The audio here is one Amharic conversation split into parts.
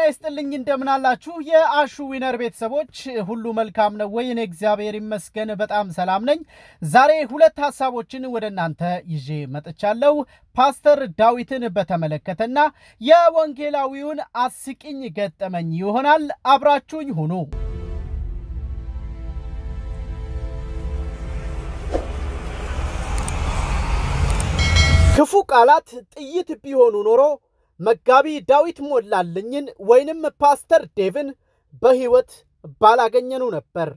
ጤና ይስጥልኝ እንደምን አላችሁ የአሹ ዊነር ቤተሰቦች ሁሉ መልካም ነው ወይ እኔ እግዚአብሔር ይመስገን በጣም ሰላም ነኝ ዛሬ ሁለት ሐሳቦችን ወደናንተ ይዤ መጥቻለሁ ፓስተር ዳዊትን በተመለከተና የወንጌላዊውን አስቂኝ ገጠመኝ ይሆናል አብራችሁኝ ሁኑ ክፉ ቃላት ጥይት ቢሆኑ ኖሮ መጋቢ ዳዊት ሞላልኝን ወይንም ፓስተር ዴቭን በህይወት ባላገኘኑ ነበር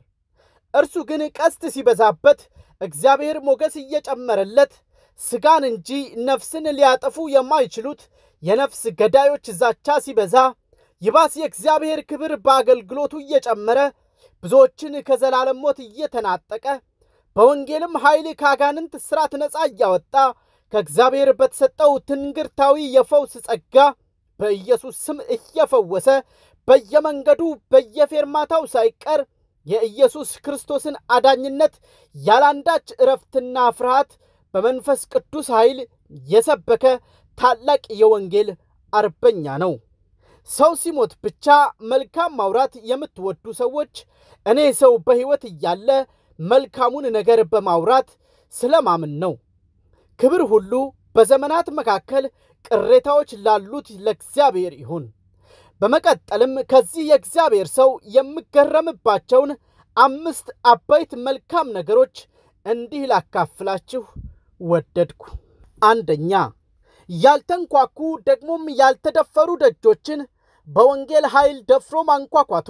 እርሱ ግን ቀስት ሲበዛበት እግዚአብሔር ሞገስ እየጨመረለት ስጋን እንጂ ነፍስን ሊያጠፉ የማይችሉት የነፍስ ገዳዮች ዛቻ ሲበዛ ይባስ የእግዚአብሔር ክብር በአገልግሎቱ እየጨመረ ብዙዎችን ከዘላለም ሞት እየተናጠቀ በወንጌልም ኃይል ካጋንንት ስራት ነፃ ያወጣ ከእግዚአብሔር በተሰጠው ትንግርታዊ የፈውስ ጸጋ በኢየሱስ ስም እየፈወሰ በየመንገዱ በየፌርማታው ሳይቀር የኢየሱስ ክርስቶስን አዳኝነት ያላንዳች እረፍትና ፍርሃት በመንፈስ ቅዱስ ኃይል የሰበከ ታላቅ የወንጌል አርበኛ ነው ሰው ሲሞት ብቻ መልካም ማውራት የምትወዱ ሰዎች እኔ ሰው በህይወት እያለ መልካሙን ነገር በማውራት ስለማምን ነው ክብር ሁሉ በዘመናት መካከል ቅሬታዎች ላሉት ለእግዚአብሔር ይሁን በመቀጠልም ከዚህ የእግዚአብሔር ሰው የምገረምባቸውን 5 አበይት መልካም ነገሮች እንዲህ ላካፍላችሁ ወደድኩ አንደኛ ያልተንኳኩ ደግሞም ያልተደፈሩ ደጆችን በወንጌል ኃይል ደፍሮ ማንኳኳቱ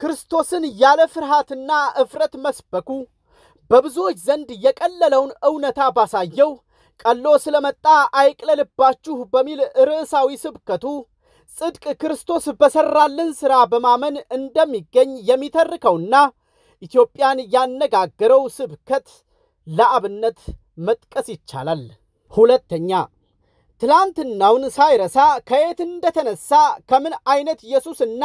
ክርስቶስን ያለ ፍርሃትና እፍረት መስበኩ በብዙዎች ዘንድ የቀለለውን እውነታ ባሳየው ቀሎ ስለመጣ አይቅለልባችሁ በሚል ርዕሳዊ ስብከቱ ጽድቅ ክርስቶስ በሰራልን ሥራ በማመን እንደሚገኝ የሚተርከውና ኢትዮጵያን ያነጋገረው ስብከት ለአብነት መጥቀስ ይቻላል ሁለተኛ ትላንትናውን ሳይረሳ ከየት እንደተነሳ ከምን አይነት ኢየሱስና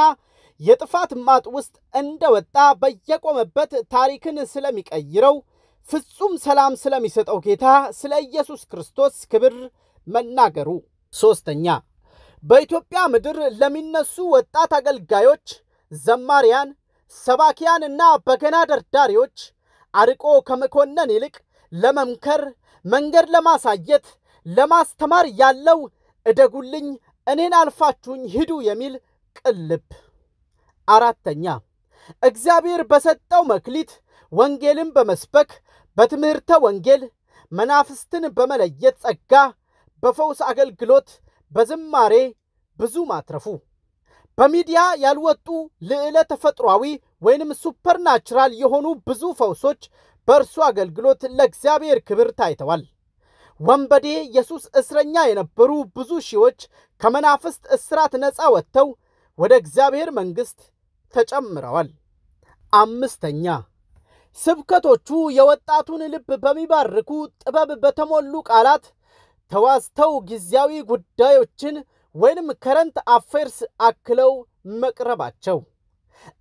የጥፋት ማጥ ውስጥ እንደወጣ በየቆመበት ታሪክን ስለሚቀይረው ፍጹም ሰላም ስለሚሰጠው ጌታ ስለ ኢየሱስ ክርስቶስ ክብር መናገሩ ሶስተኛ በኢትዮጵያ ምድር ለሚነሱ ወጣት አገልጋዮች ዘማሪያን ሰባኪያንና በገና ደርዳሪዎች አርቆ ከመኮነን ይልቅ ለመምከር መንገድ ለማሳየት ለማስተማር ያለው እደጉልኝ እኔን አልፋችሁኝ ሂዱ የሚል ቅልብ አራተኛ እግዚአብሔር በሰጠው መክሊት ወንጌልን በመስበክ በትምህርተ ወንጌል መናፍስትን በመለየት ጸጋ በፈውስ አገልግሎት በዝማሬ ብዙ ማትረፉ በሚዲያ ያልወጡ ልዕለ ተፈጥሯዊ ወይንም ሱፐርናቹራል የሆኑ ብዙ ፈውሶች በእርሱ አገልግሎት ለእግዚአብሔር ክብር ታይተዋል ወንበዴ ኢየሱስ እስረኛ የነበሩ ብዙ ሺዎች ከመናፍስት እስራት ነፃ ወጥተው ወደ እግዚአብሔር መንግስት ተጨምረዋል አምስተኛ ስብከቶቹ የወጣቱን ልብ በሚባርኩ ጥበብ በተሞሉ ቃላት ተዋስተው ጊዜያዊ ጉዳዮችን ወይንም ከረንት አፌርስ አክለው መቅረባቸው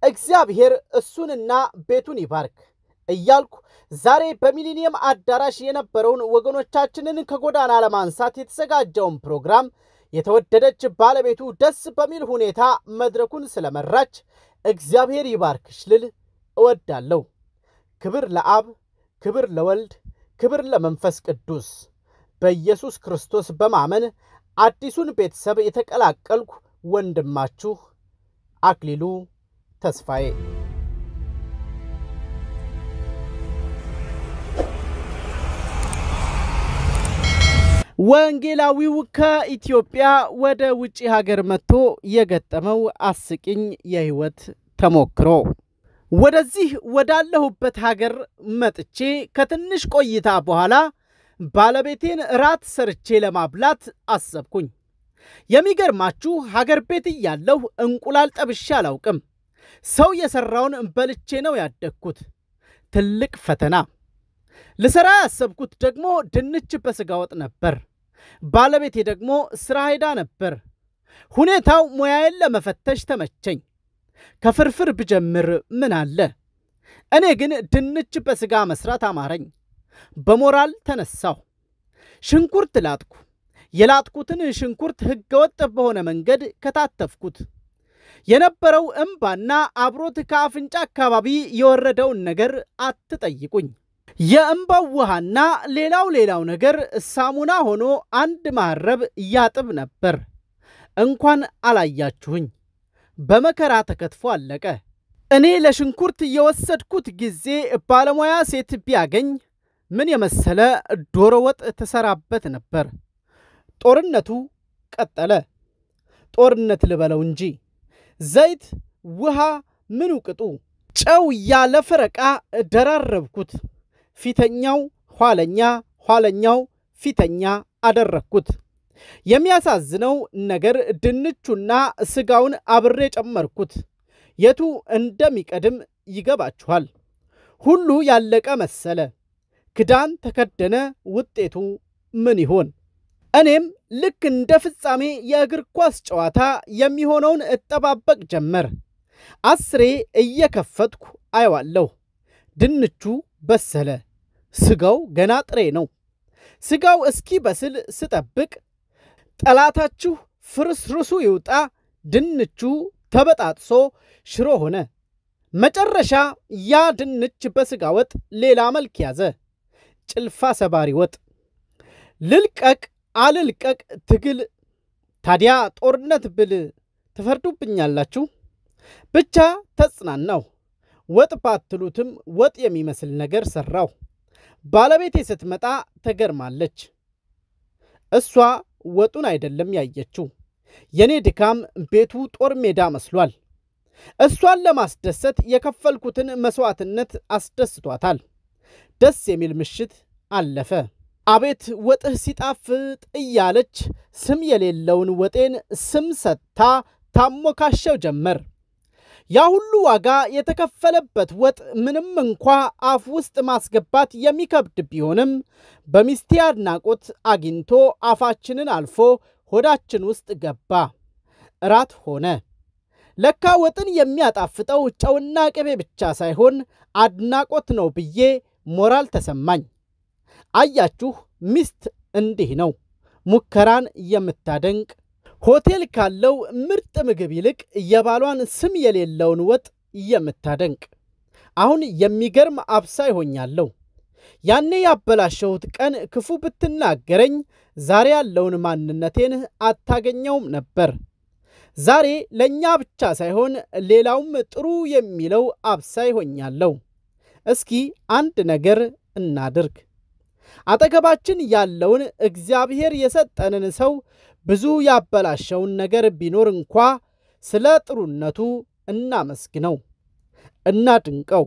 እግዚአብሔር እሱንና ቤቱን ይባርክ እያልኩ ዛሬ በሚሊኒየም አዳራሽ የነበረውን ወገኖቻችንን ከጎዳና ለማንሳት የተዘጋጀውን ፕሮግራም የተወደደች ባለቤቱ ደስ በሚል ሁኔታ መድረኩን ስለመራች እግዚአብሔር ይባርክሽ ልል እወዳለሁ ክብር ለአብ ክብር ለወልድ ክብር ለመንፈስ ቅዱስ በኢየሱስ ክርስቶስ በማመን አዲሱን ቤተሰብ የተቀላቀልኩ ወንድማችሁ አክሊሉ ተስፋዬ ወንጌላዊው ከኢትዮጵያ ወደ ውጪ ሀገር መጥቶ የገጠመው አስቂኝ የህይወት ተሞክሮ ወደዚህ ወዳለሁበት ሀገር መጥቼ ከትንሽ ቆይታ በኋላ ባለቤቴን ራት ሰርቼ ለማብላት አሰብኩኝ የሚገርማችሁ ሀገር ቤት ያለው እንቁላል ጠብሼ አላውቅም ሰው የሰራውን በልቼ ነው ያደግኩት ትልቅ ፈተና ለሰራ ያሰብኩት ደግሞ ድንች በስጋ ወጥ ነበር ባለቤቴ ደግሞ ስራ ሄዳ ነበር ሁኔታው ሙያዬን ለመፈተሽ ተመቸኝ ከፍርፍር ብጀምር ምን አለ እኔ ግን ድንች በስጋ መስራት አማረኝ በሞራል ተነሳው ሽንኩርት ላጥኩ የላጥኩትን ሽንኩርት ህገወጥ በሆነ መንገድ ከታተፍኩት የነበረው እንባና አብሮት ከአፍንጫ አካባቢ የወረደውን ነገር አትጠይቁኝ። የእንባው ውሃና ሌላው ነገር ሳሙና ሆኖ አንድ ማረብ ያጥብ ነበር። እንኳን አላያችሁኝ። በመከራ ተከትፎ አለቀ። እኔ ለሽንኩርት የወሰድኩት ጊዜ ባለሙያ ሴት ቢያገኝ ምን የመሰለ ዶሮ ወጥ ተሰራበት ነበር። ጦርነቱ ቀጠለ። ጦርነት ልበለው እንጂ ዘይት፣ ውሃ፣ ምኑ ቅጡ። ጨው ያለ ፈረቃ ደራረብኩት። ፊተኛው ኋለኛ፣ ኋለኛው ፊተኛ አደረኩት። የሚያሳዝነው ነገር ድንቹና ስጋውን አብሬ ጨመርኩት። የቱ እንደሚቀድም ይገባችኋል። ሁሉ ያለቀ መሰለ። ክዳን ተከደነ። ውጤቱ ምን ይሆን? እኔም ልክ እንደ ፍጻሜ የእግር ኳስ ጨዋታ የሚሆነውን እጠባበቅ ጀመር። አስሬ እየከፈትኩ አየዋለሁ። ድንቹ በሰለ። ስጋው ገና ጥሬ ነው። ስጋው እስኪ በስል ስጠብቅ ጠላታችሁ ፍርስርሱ ይውጣ፣ ድንቹ ተበጣጥሶ ሽሮ ሆነ። መጨረሻ ያ ድንች በስጋ ወጥ ሌላ መልክ ያዘ። ጭልፋ ሰባሪ ወጥ። ልልቀቅ አልልቀቅ ትግል። ታዲያ ጦርነት ብል ትፈርዱብኛላችሁ? ብቻ ተጽናናው። ወጥ ባትሉትም ወጥ የሚመስል ነገር ሰራው። ባለቤቴ ስትመጣ ተገርማለች። እሷ ወጡን አይደለም ያየችው። የኔ ድካም ቤቱ ጦር ሜዳ መስሏል። እሷን ለማስደሰት የከፈልኩትን መስዋዕትነት አስደስቷታል። ደስ የሚል ምሽት አለፈ። አቤት ወጥህ ሲጣፍጥ እያለች ስም የሌለውን ወጤን ስም ሰጥታ ታሞካሸው ጀመር። ያ ሁሉ ዋጋ የተከፈለበት ወጥ ምንም እንኳ አፍ ውስጥ ማስገባት የሚከብድ ቢሆንም በሚስቴ አድናቆት አግኝቶ አፋችንን አልፎ ሆዳችን ውስጥ ገባ። እራት ሆነ። ለካ ወጥን የሚያጣፍጠው ጨውና ቅቤ ብቻ ሳይሆን አድናቆት ነው ብዬ ሞራል ተሰማኝ። አያችሁ፣ ሚስት እንዲህ ነው፣ ሙከራን የምታደንቅ። ሆቴል ካለው ምርጥ ምግብ ይልቅ የባሏን ስም የሌለውን ወጥ የምታደንቅ። አሁን የሚገርም አብሳይ ሆኛለሁ። ያኔ ያበላሸሁት ቀን ክፉ ብትናገረኝ ዛሬ ያለውን ማንነቴን አታገኘውም ነበር። ዛሬ ለኛ ብቻ ሳይሆን ሌላውም ጥሩ የሚለው አብሳይ ሆኛለሁ። እስኪ አንድ ነገር እናድርግ። አጠገባችን ያለውን እግዚአብሔር የሰጠንን ሰው ብዙ ያበላሸውን ነገር ቢኖር እንኳ ስለ ጥሩነቱ እናመስግነው፣ እናድንቀው።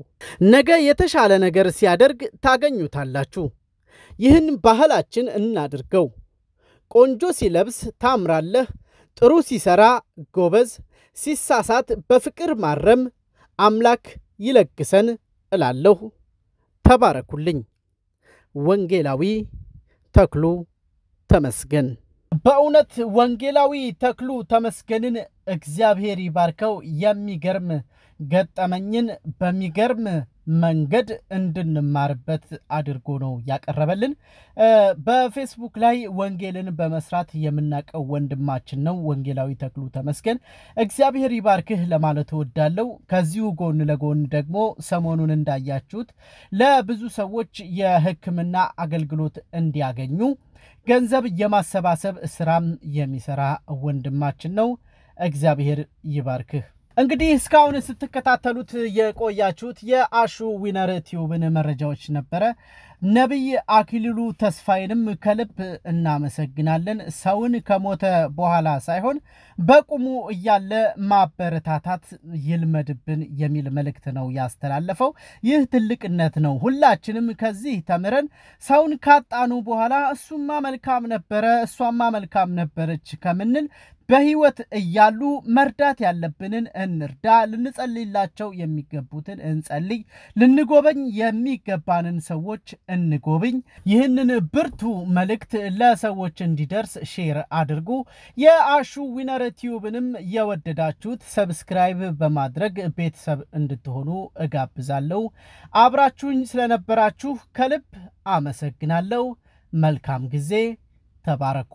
ነገ የተሻለ ነገር ሲያደርግ ታገኙታላችሁ። ይህን ባህላችን እናድርገው። ቆንጆ ሲለብስ ታምራለህ፣ ጥሩ ሲሰራ ጎበዝ፣ ሲሳሳት በፍቅር ማረም አምላክ ይለግሰን እላለሁ። ተባረኩልኝ። ወንጌላዊ ተክሉ ተመስገን። በእውነት ወንጌላዊ ተክሉ ተመስገንን እግዚአብሔር ይባርከው። የሚገርም ገጠመኝን በሚገርም መንገድ እንድንማርበት አድርጎ ነው ያቀረበልን። በፌስቡክ ላይ ወንጌልን በመስራት የምናቀው ወንድማችን ነው ወንጌላዊ ተክሉ ተመስገን። እግዚአብሔር ይባርክህ ለማለት እወዳለሁ። ከዚሁ ጎን ለጎን ደግሞ ሰሞኑን እንዳያችሁት ለብዙ ሰዎች የሕክምና አገልግሎት እንዲያገኙ ገንዘብ የማሰባሰብ ስራም የሚሰራ ወንድማችን ነው። እግዚአብሔር ይባርክህ። እንግዲህ እስካሁን ስትከታተሉት የቆያችሁት የአሹ ዊነር ቲዩብን መረጃዎች ነበረ። ነብይ አክሊሉ ተስፋዬንም ከልብ እናመሰግናለን። ሰውን ከሞተ በኋላ ሳይሆን በቁሙ እያለ ማበረታታት ይልመድብን የሚል መልእክት ነው ያስተላለፈው። ይህ ትልቅነት ነው። ሁላችንም ከዚህ ተምረን ሰውን ካጣኑ በኋላ እሱማ መልካም ነበረ፣ እሷማ መልካም ነበረች ከምንል በህይወት እያሉ መርዳት ያለብንን እንርዳ፣ ልንጸልይላቸው የሚገቡትን እንጸልይ፣ ልንጎበኝ የሚገባንን ሰዎች እንጎብኝ። ይህንን ብርቱ መልእክት ለሰዎች እንዲደርስ ሼር አድርጉ። የአሹ ዊነር ቲዩብንም የወደዳችሁት ሰብስክራይብ በማድረግ ቤተሰብ እንድትሆኑ እጋብዛለሁ። አብራችሁኝ ስለነበራችሁ ከልብ አመሰግናለሁ። መልካም ጊዜ። ተባረኩ።